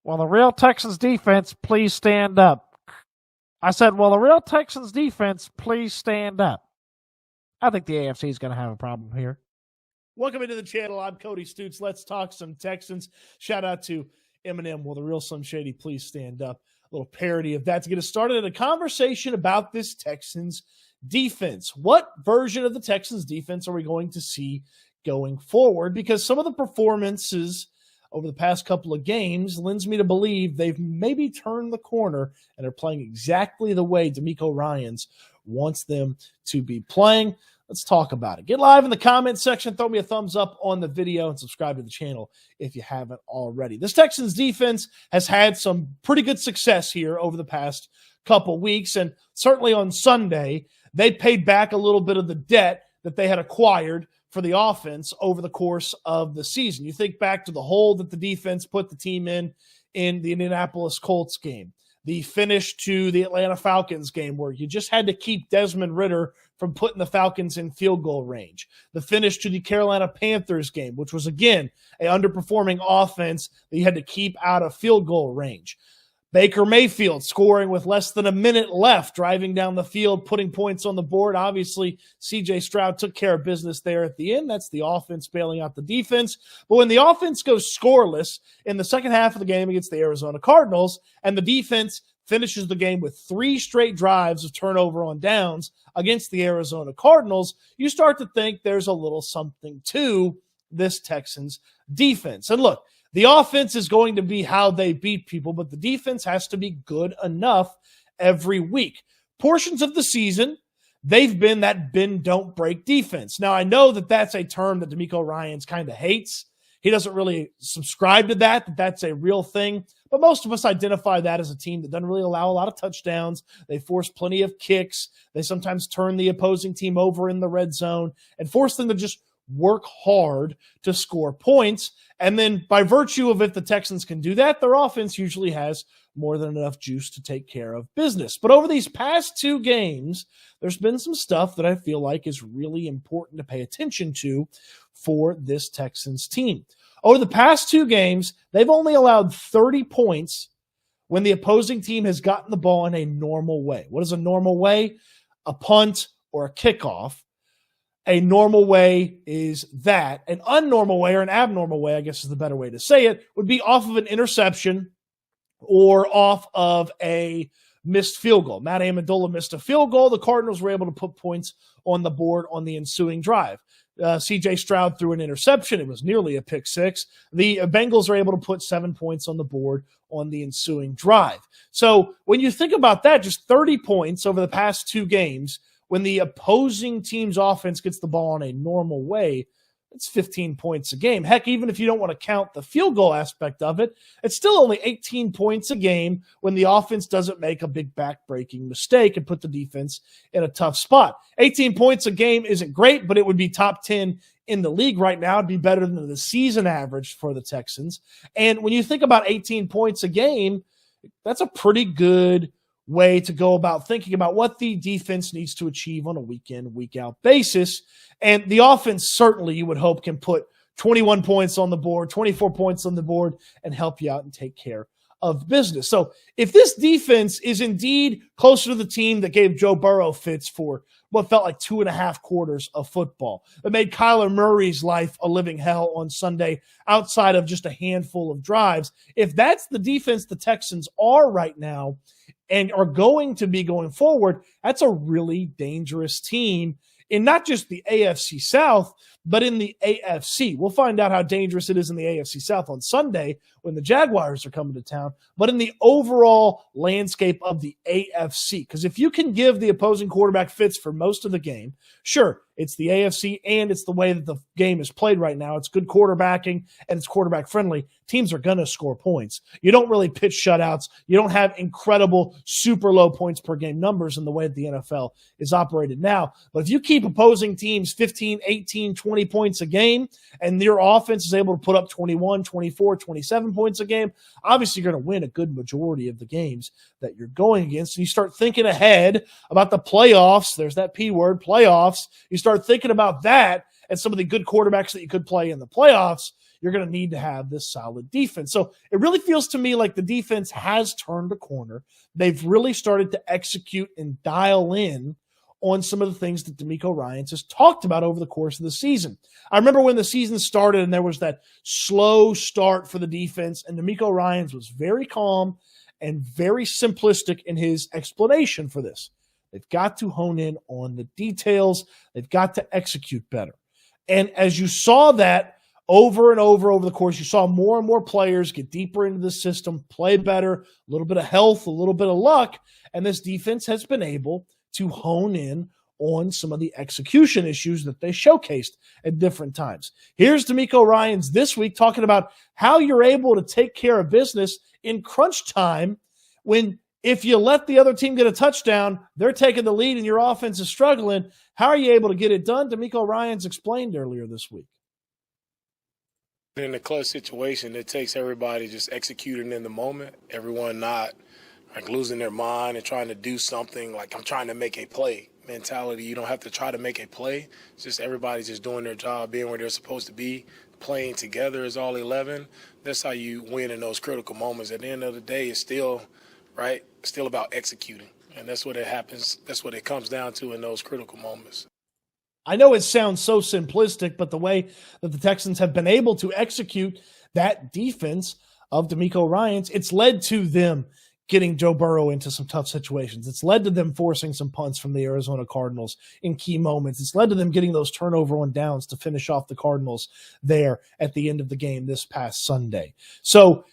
Will the real Texans defense please stand up? I said, will the real Texans defense please stand up? I think the AFC is going to have a problem here. Welcome into the channel. I'm Cody Stoots. Let's talk some Texans. Shout out to Eminem. Will the real Slim Shady please stand up? A little parody of that to get us started in a conversation about this Texans defense. What version of the Texans defense are we going to see going forward? Because some of the performances over the past couple of games lends me to believe they've maybe turned the corner and are playing exactly the way Nico Ryans wants them to be playing. Let's talk about it. Get live in the comment section. Throw me a thumbs up on the video and subscribe to the channel if you haven't already. This Texans defense has had some pretty good success here over the past couple weeks, and certainly on Sunday, they paid back a little bit of the debt that they had acquired for the offense over the course of the season. You think back to the hole that the defense put the team in the Indianapolis Colts game, the finish to the Atlanta Falcons game where you just had to keep Desmond Ridder from putting the Falcons in field goal range, the finish to the Carolina Panthers game, which was, again, an underperforming offense that you had to keep out of field goal range. Baker Mayfield scoring with less than a minute left, driving down the field, putting points on the board. Obviously, C.J. Stroud took care of business there at the end. That's the offense bailing out the defense. But when the offense goes scoreless in the second half of the game against the Arizona Cardinals, and the defense finishes the game with 3 straight drives of turnover on downs against the Arizona Cardinals, you start to think there's a little something to this Texans defense. And look, the offense is going to be how they beat people, but the defense has to be good enough every week. Portions of the season, they've been that bend, don't break defense. Now, I know that that's a term that Nico Ryans kind of hates. He doesn't really subscribe to that that's a real thing. But most of us identify that as a team that doesn't really allow a lot of touchdowns. They force plenty of kicks. They sometimes turn the opposing team over in the red zone and force them to just work hard to score points. And then by virtue of if the Texans can do that, their offense usually has more than enough juice to take care of business. But over these past 2 games, there's been some stuff that I feel like is really important to pay attention to for this Texans team. Over the past 2 games, they've only allowed 30 points when the opposing team has gotten the ball in a normal way. What is a normal way? A punt or a kickoff. A normal way is that. An unnormal way, or an abnormal way, I guess is the better way to say it, would be off of an interception or off of a missed field goal. Matt Amendola missed a field goal. The Cardinals were able to put points on the board on the ensuing drive. C.J. Stroud threw an interception. It was nearly a pick six. The Bengals are able to put 7 points on the board on the ensuing drive. So when you think about that, just 30 points over the past 2 games, when the opposing team's offense gets the ball in a normal way, it's 15 points a game. Heck, even if you don't want to count the field goal aspect of it, it's still only 18 points a game when the offense doesn't make a big back-breaking mistake and put the defense in a tough spot. 18 points a game isn't great, but it would be top 10 in the league right now. It'd be better than the season average for the Texans. And when you think about 18 points a game, that's a pretty good way to go about thinking about what the defense needs to achieve on a week-in, week-out basis. And the offense certainly, you would hope, can put 21 points on the board, 24 points on the board, and help you out and take care of business. So if this defense is indeed closer to the team that gave Joe Burrow fits for what felt like 2.5 quarters of football, that made Kyler Murray's life a living hell on Sunday outside of just a handful of drives, if that's the defense the Texans are right now and are going to be going forward, that's a really dangerous team in not just the AFC South, but in the AFC. We'll find out how dangerous it is in the AFC South on Sunday when the Jaguars are coming to town, but in the overall landscape of the AFC. Because if you can give the opposing quarterback fits for most of the game, sure, it's the AFC and it's the way that the game is played right now. It's good quarterbacking and it's quarterback friendly. Teams are going to score points. You don't really pitch shutouts. You don't have incredible super low points per game numbers in the way that the NFL is operated now. But if you keep opposing teams 15, 18, 20 points a game and your offense is able to put up 21, 24, 27 points a game, obviously you're going to win a good majority of the games that you're going against. And you start thinking ahead about the playoffs. There's that P word, playoffs. You start thinking about that and some of the good quarterbacks that you could play in the playoffs. you're going to need to have this solid defense. So it really feels to me like the defense has turned a corner. They've really started to execute and dial in on some of the things that DeMeco Ryans has talked about over the course of the season. I remember when the season started and there was that slow start for the defense, and DeMeco Ryans was very calm and very simplistic in his explanation for this. They've got to hone in on the details. They've got to execute better. And as you saw that over and over the course, you saw more and more players get deeper into the system, play better, a little bit of health, a little bit of luck, and this defense has been able to hone in on some of the execution issues that they showcased at different times. Here's DeMeco Ryans this week talking about how you're able to take care of business in crunch time when if you let the other team get a touchdown, they're taking the lead and your offense is struggling. How are you able to get it done? DeMeco Ryans explained earlier this week. In a close situation, it takes everybody just executing in the moment, everyone not like losing their mind and trying to do something like I'm trying to make a play mentality. You don't have to try to make a play. It's just everybody just doing their job, being where they're supposed to be, playing together as all 11. That's how you win in those critical moments. At the end of the day, it's still, right, it's still about executing. And that's what it happens. That's what it comes down to in those critical moments. I know it sounds so simplistic, but the way that the Texans have been able to execute that defense of DeMeco Ryans, it's led to them getting Joe Burrow into some tough situations. It's led to them forcing some punts from the Arizona Cardinals in key moments. It's led to them getting those turnover on downs to finish off the Cardinals there at the end of the game this past Sunday. So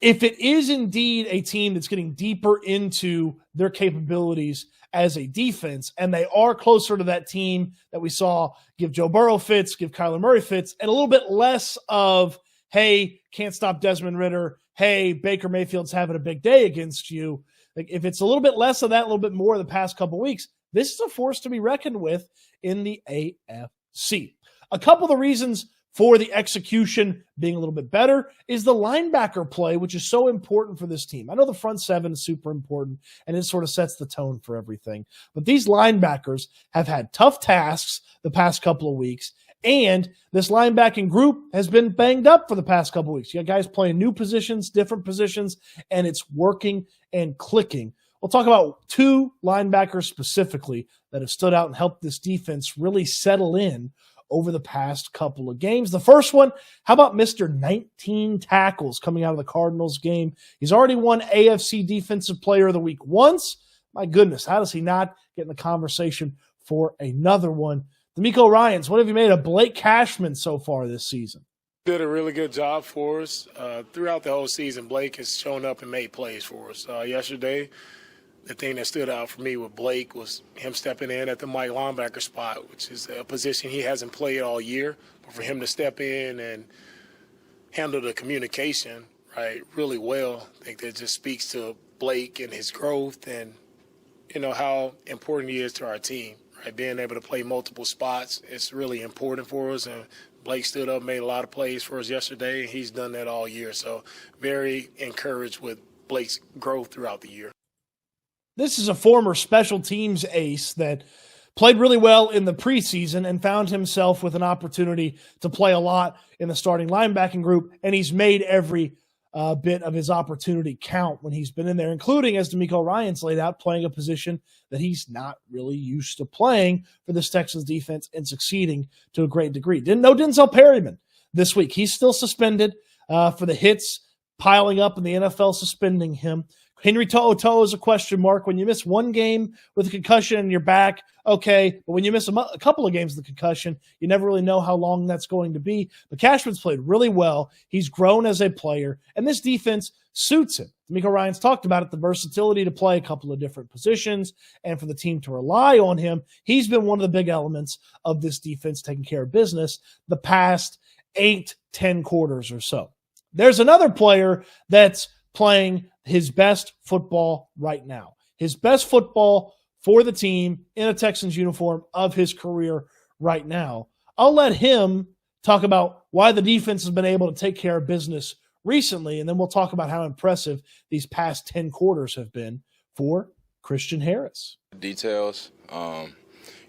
if it is indeed a team that's getting deeper into their capabilities as a defense, and they are closer to that team that we saw give Joe Burrow fits, give Kyler Murray fits, and a little bit less of, hey, can't stop Desmond Ridder, hey, Baker Mayfield's having a big day against you. Like if it's a little bit less of that, a little bit more the past couple weeks, this is a force to be reckoned with in the AFC. A couple of the reasons for the execution being a little bit better is the linebacker play, which is so important for this team. I know the front seven is super important, and it sort of sets the tone for everything. But these linebackers have had tough tasks the past couple of weeks, and this linebacking group has been banged up for the past couple of weeks. You got guys playing new positions, different positions, and it's working and clicking. We'll talk about two linebackers specifically that have stood out and helped this defense really settle in over the past couple of games. The first one, how about Mr. 19 tackles coming out of the Cardinals game? He's already won AFC Defensive Player of the Week once. My goodness, how does he not get in the conversation for another one? DeMeco Ryans, what have you made of Blake Cashman so far this season? Did a really good job for us. Throughout the whole season, Blake has shown up and made plays for us. Yesterday, the thing that stood out for me with Blake was him stepping in at the Mike linebacker spot, which is a position he hasn't played all year. But for him to step in and handle the communication, right, really well, I think that just speaks to Blake and his growth and, you know, how important he is to our team. Right, being able to play multiple spots, it's really important for us. And Blake stood up, made a lot of plays for us yesterday, and he's done that all year. So very encouraged with Blake's growth throughout the year. This is a former special teams ace that played really well in the preseason and found himself with an opportunity to play a lot in the starting linebacking group, and he's made every bit of his opportunity count when he's been in there, including, as DeMeco Ryans laid out, playing a position that he's not really used to playing for this Texans defense and succeeding to a great degree. Didn't know Denzel Perryman this week. He's still suspended for the hits piling up in the NFL suspending him. Henry To'o is a question mark. When you miss one game with a concussion in your back, okay. But when you miss a couple of games with a concussion, you never really know how long that's going to be. But Cashman's played really well. He's grown as a player, and this defense suits him. DeMeco Ryans talked about it, the versatility to play a couple of different positions and for the team to rely on him. He's been one of the big elements of this defense taking care of business the past 8-10 quarters or so. There's another player that's playing his best football right now. His best football for the team in a Texans uniform of his career right now. I'll let him talk about why the defense has been able to take care of business recently, and then we'll talk about how impressive these past 10 quarters have been for Christian Harris. Details.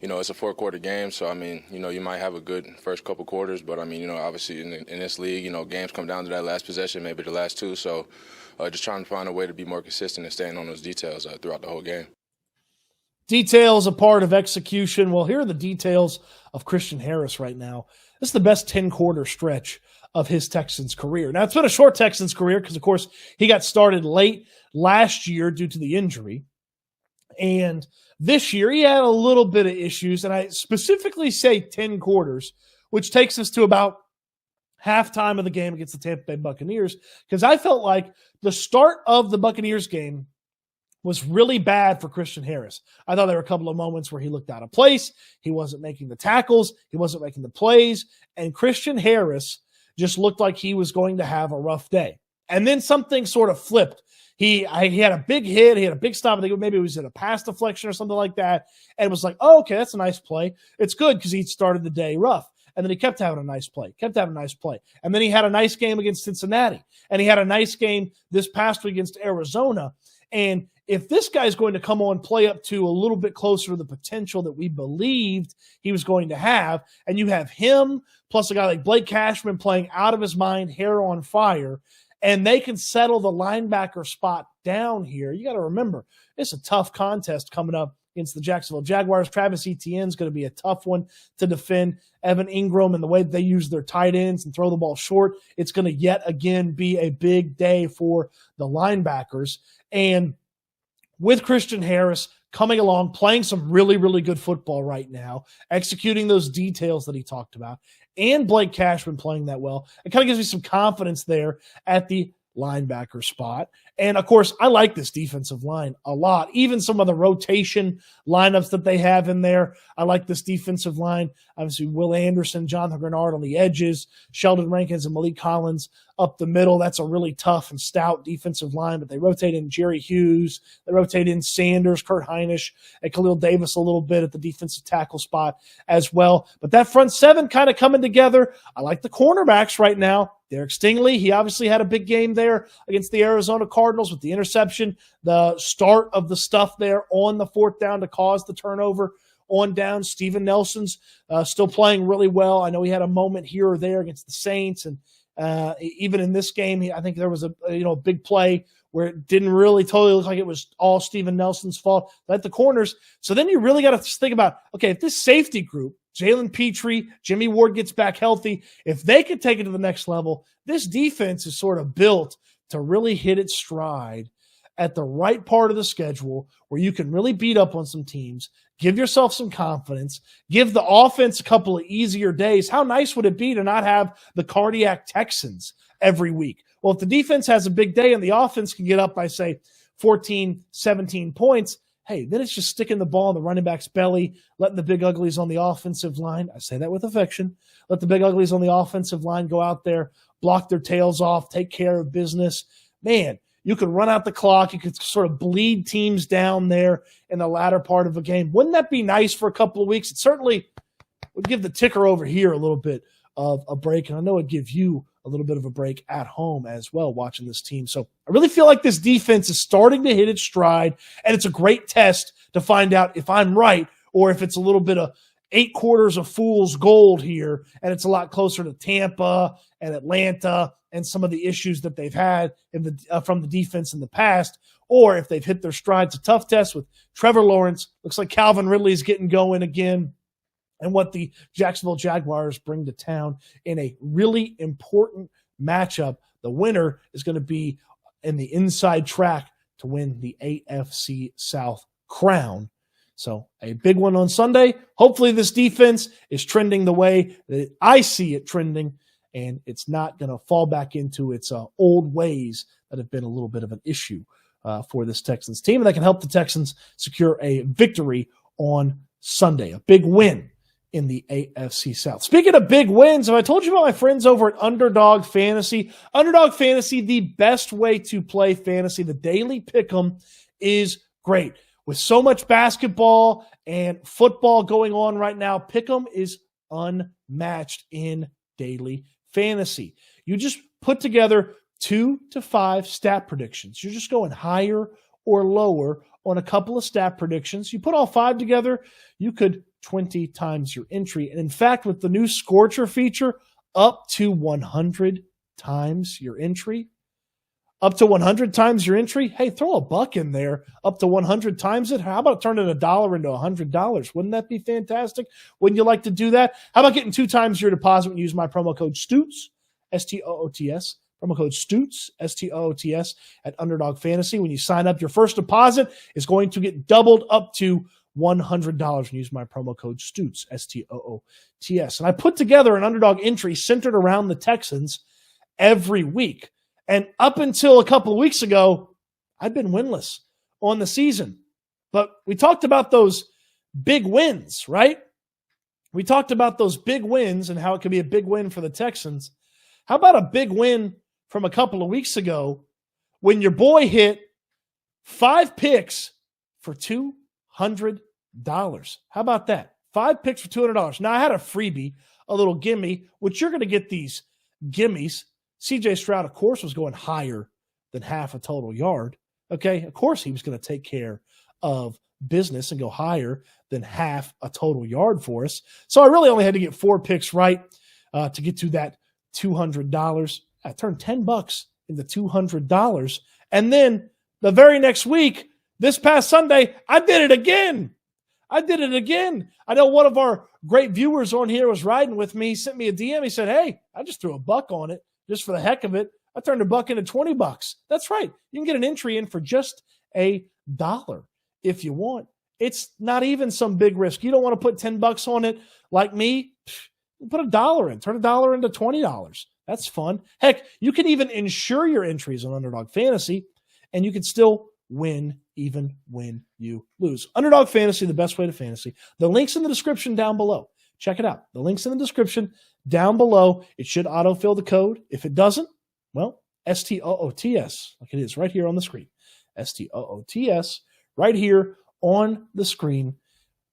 it's a 4-quarter game, so, you might have a good first couple quarters, but, obviously in this league, games come down to that last possession, maybe the last two, so just trying to find a way to be more consistent and staying on those details throughout the whole game. Details a part of execution. Well, here are the details of Christian Harris right now. This is the best 10-quarter stretch of his Texans career. Now, it's been a short Texans career because, of course, he got started late last year due to the injury. And this year, he had a little bit of issues. And I specifically say 10 quarters, which takes us to about halftime of the game against the Tampa Bay Buccaneers, because I felt like the start of the Buccaneers game was really bad for Christian Harris. I thought there were a couple of moments where he looked out of place. He wasn't making the tackles. He wasn't making the plays. And Christian Harris just looked like he was going to have a rough day. And then something sort of flipped. He had a big hit. He had a big stop. I think maybe it was in a pass deflection or something like that. And it was like, oh, okay, that's a nice play. It's good because he started the day rough. And then he kept having a nice play. And then he had a nice game against Cincinnati. And he had a nice game this past week against Arizona. And if this guy's going to come on, play up to a little bit closer to the potential that we believed he was going to have, and you have him plus a guy like Blake Cashman playing out of his mind, hair on fire, and they can settle the linebacker spot down here, you got to remember, it's a tough contest coming up against the Jacksonville Jaguars. Travis Etienne's going to be a tough one to defend. Evan Ingram and the way that they use their tight ends and throw the ball short, it's going to yet again be a big day for the linebackers. And with Christian Harris coming along, playing some really, really good football right now, executing those details that he talked about, and Blake Cashman playing that well, it kind of gives me some confidence there at the linebacker spot. And, of course, I like this defensive line a lot. Even some of the rotation lineups that they have in there, I like this defensive line. Obviously, Will Anderson, Jonathan Grenard on the edges, Sheldon Rankins and Malik Collins up the middle. That's a really tough and stout defensive line, but they rotate in Jerry Hughes. They rotate in Sanders, Kurt Heinisch, and Khalil Davis a little bit at the defensive tackle spot as well. But that front seven kind of coming together. I like the cornerbacks right now. Derek Stingley, he obviously had a big game there against the Arizona Cardinals with the interception, the start of the stuff there on the fourth down to cause the turnover on down. Steven Nelson's still playing really well. I know he had a moment here or there against the Saints, and even in this game, I think there was a big play where it didn't really totally look like it was all Steven Nelson's fault at the corners. So then you really got to think about, okay, if this safety group, Jalen Petrie, Jimmy Ward gets back healthy, if they could take it to the next level, this defense is sort of built to really hit its stride at the right part of the schedule where you can really beat up on some teams, give yourself some confidence, give the offense a couple of easier days. How nice would it be to not have the cardiac Texans every week? Well, if the defense has a big day and the offense can get up by, say, 14, 17 points, hey, then it's just sticking the ball in the running back's belly, letting the big uglies on the offensive line, I say that with affection, let the big uglies on the offensive line go out there, block their tails off, take care of business. Man, you could run out the clock. You could sort of bleed teams down there in the latter part of a game. Wouldn't that be nice for a couple of weeks? It certainly would give the ticker over here a little bit of a break, and I know it'd give you a little bit of a break at home as well watching this team. So I really feel like this defense is starting to hit its stride, and it's a great test to find out if I'm right or if it's a little bit of 8 quarters of fool's gold here, and it's a lot closer to Tampa and Atlanta and some of the issues that they've had from the defense in the past, or if they've hit their stride. It's a tough test with Trevor Lawrence. Looks like Calvin Ridley's getting going again, and what the Jacksonville Jaguars bring to town in a really important matchup. The winner is going to be in the inside track to win the AFC South crown. So a big one on Sunday. Hopefully this defense is trending the way that I see it trending, and it's not going to fall back into its old ways that have been a little bit of an issue for this Texans team. And that can help the Texans secure a victory on Sunday, a big win in the AFC South. Speaking of big wins, have I told you about my friends over at Underdog Fantasy? Underdog Fantasy, the best way to play fantasy. The daily pick'em is great. With so much basketball and football going on right now, pick'em is unmatched in daily fantasy. You just put together 2 to 5 stat predictions. You're just going higher or lower on a couple of stat predictions. You put all 5 together, you could 20 times your entry. And in fact, with the new Scorcher feature, up to 100 times your entry. Up to 100 times your entry. Hey, throw a buck in there. Up to 100 times it. How about turning $1 into $100? Wouldn't that be fantastic? Wouldn't you like to do that? How about getting 2 times your deposit when you use my promo code Stoots, STOOTS, promo code Stoots, STOOTS at Underdog Fantasy. When you sign up, your first deposit is going to get doubled up to $100 when you use my promo code Stoots, STOOTS. And I put together an Underdog entry centered around the Texans every week. And up until a couple of weeks ago, I'd been winless on the season. But we talked about those big wins, right? We talked about those big wins and how it could be a big win for the Texans. How about a big win from a couple of weeks ago when your boy hit 5 picks for $200? How about that? 5 picks for $200. Now, I had a freebie, a little gimme, which you're going to get these gimmies. CJ Stroud, of course, was going higher than half a total yard. Okay, of course he was going to take care of business and go higher than half a total yard for us. So I really only had to get 4 picks right to get to that $200. I turned $10 into $200. And then the very next week, this past Sunday, I did it again. I know one of our great viewers on here was riding with me. He sent me a DM. He said, hey, I just threw $1 on it just for the heck of it. I turned $1 into $20. That's right. You can get an entry in for just $1 if you want. It's not even some big risk. You don't want to put $10 on it like me. Put $1 in. Turn $1 into $20. That's fun. Heck, you can even insure your entries on Underdog Fantasy, and you can still win even when you lose. Underdog Fantasy, the best way to fantasy. The link's in the description down below. Check it out. The link's in the description down below. It should autofill the code. If it doesn't, well, STOOTS, like it is right here on the screen. STOOTS, right here on the screen.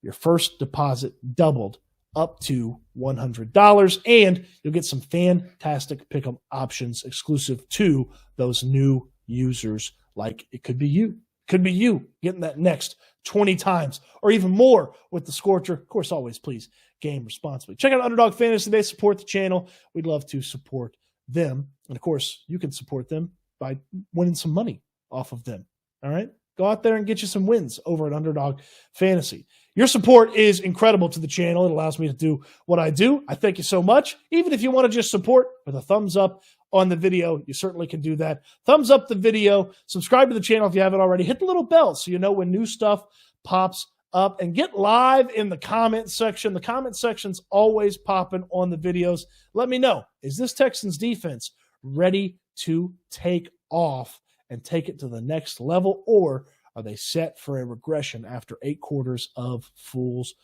Your first deposit doubled up to $100, and you'll get some fantastic pick'em options exclusive to those new users. Like it could be you. Could be you getting that next 20 times or even more with the Scorcher. Of course, always please game responsibly. Check out Underdog Fantasy. They support the channel. We'd love to support them. And of course, you can support them by winning some money off of them. All right? Go out there and get you some wins over at Underdog Fantasy. Your support is incredible to the channel. It allows me to do what I do. I thank you so much. Even if you want to just support with a thumbs up on the video, you certainly can do that. Thumbs up the video. Subscribe to the channel if you haven't already. Hit the little bell so you know when new stuff pops up. And get live in the comment section. The comment section's always popping on the videos. Let me know, is this Texans defense ready to take off and take it to the next level, or are they set for a regression after 8 quarters of fool's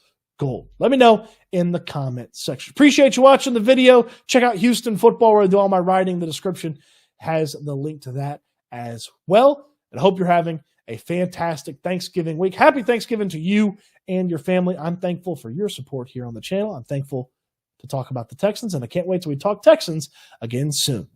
gold? Let me know in the comment section. Appreciate you watching the video. Check out Houston Football where I do all my writing. The description has the link to that as well. And I hope you're having a fantastic Thanksgiving week. Happy Thanksgiving to you and your family. I'm thankful for your support here on the channel. I'm thankful to talk about the Texans, and I can't wait till we talk Texans again soon.